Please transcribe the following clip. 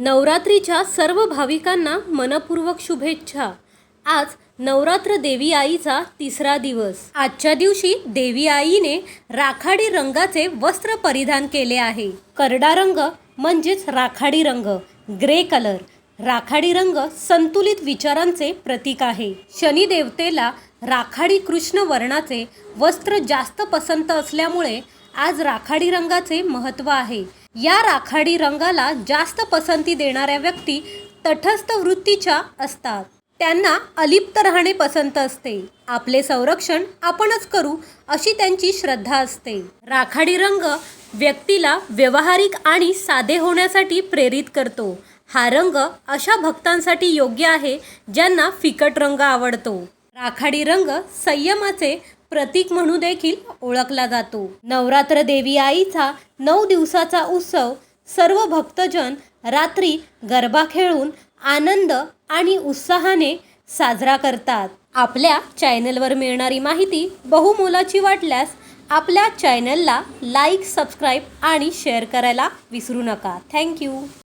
नवरात्रीच्या सर्व भाविकांना मनपूर्वक शुभेच्छा। आज नवरात्र देवी आईचा तिसरा दिवस। आजच्या दिवशी देवी आईने राखाडी रंगाचे वस्त्र परिधान केले आहे। करडा रंग म्हणजेच राखाडी रंग, ग्रे कलर। राखाडी रंग संतुलित विचारांचे प्रतीक आहे। शनी देवतेला राखाडी कृष्ण वर्णाचे वस्त्र जास्त पसंत असल्यामुळे आज राखाडी रंगाचे महत्त्व आहे। या राखाडी रंगाला जास्त पसंती देणाऱ्या व्यक्ती तटस्थ वृत्तीच्या असतात। त्यांना अलिप्त राहणे पसंत असते। आपले संरक्षण आपणच करू अशी त्यांची श्रद्धा असते। राखाडी रंग व्यक्तीला व्यावहारिक आणि साधे होण्यासाठी प्रेरित करतो। हा रंग अशा भक्तांसाठी योग्य आहे ज्यांना फिकट रंग आवडतो। राखाडी रंग संयमाचे प्रतीक म्हणून देखील ओळखला जातो। नवरात्र देवी आईचा 9 दिवसाचा उत्सव सर्व भक्तजन रात्री गरबा खेळून आनंद आणि उत्साहाने साजरा करतात। आपल्या चॅनलवर मिळणारी माहिती बहुमोलाची वाटल्यास आपल्या चॅनलला लाईक, सबस्क्राईब आणि शेअर करायला विसरू नका। थँक्यू।